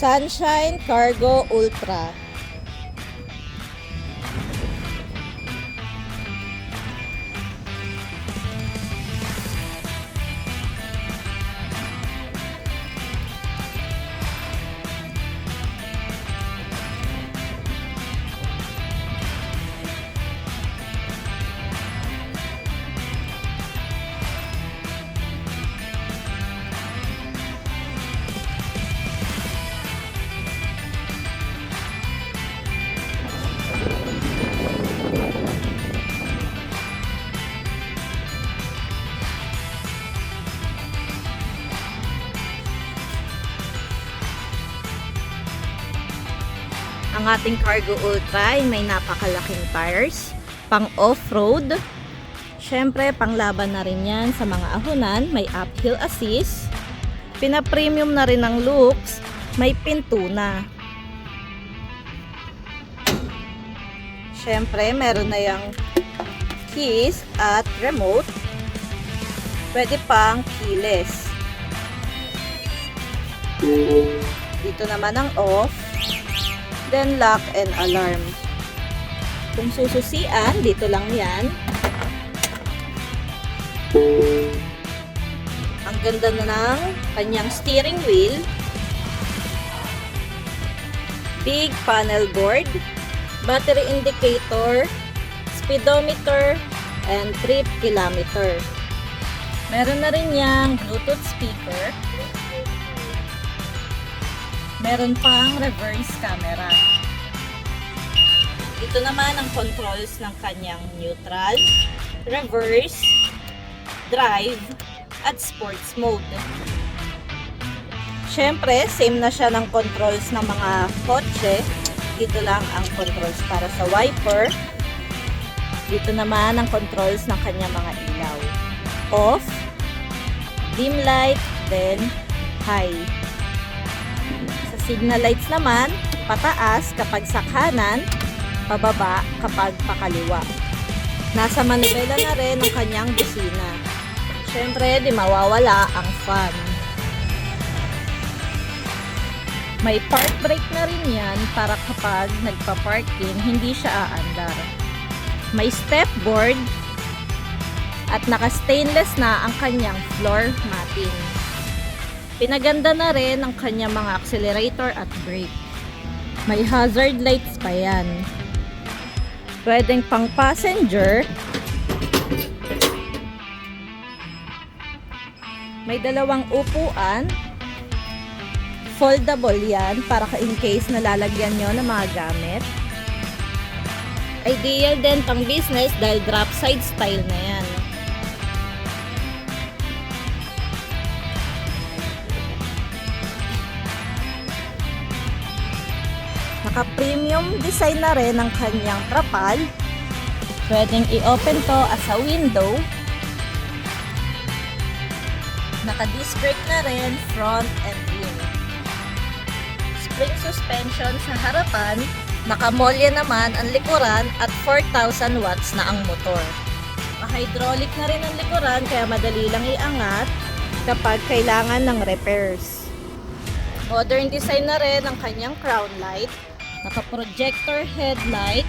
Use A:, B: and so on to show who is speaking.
A: Sunshine Cargo Ultra. Ang ating Cargo Ultra ay may napakalaking tires, pang off-road. Syempre, panglaban na rin yan sa mga ahonan, may uphill assist. Pina-premium na rin ang looks, may pinto na. Syempre, meron na yung keys at remote. Pwede pang keyless. Dito naman ang off. Then lock and alarm. Kung sususian, dito lang yan. Ang ganda na ng kanyang steering wheel. Big panel board, battery indicator, speedometer, and trip kilometer. Meron na rin yang Bluetooth speaker. Meron pang reverse camera. Ito naman ang controls ng kanyang neutral, reverse, drive, at sports mode. Siyempre, same na siya ng controls ng mga kotse. Dito lang ang controls para sa wiper. Dito naman ang controls ng kanyang mga ilaw. Off, dim light, then high. Signal lights naman, pataas kapag sa kanan, pababa kapag pakaliwa. Nasa manubela na rin ang kanyang busina. Siyempre, di mawawala ang fan. May park brake na rin yan para kapag nagpa-parking, hindi siya aandar. May step board at naka-stainless na ang kanyang floor matting. Pinaganda na rin ang kanyang mga accelerator at brake. May hazard lights pa yan. Pwedeng pang passenger. May dalawang upuan. Foldable yan para in case nalalagyan nyo ng mga gamit. Ideal din pang business dahil drop side style na yan. Naka-premium design na rin ang kanyang trapal. Pwedeng i-open to as a window. Naka-disc brake na rin front and rear. Spring suspension sa harapan. Naka-molya naman ang likuran at 4,000 watts na ang motor. Hydraulic na rin ang likuran kaya madali lang iangat kapag kailangan ng repairs. Modern design na rin ang kanyang crown light. Naka-projector headlight,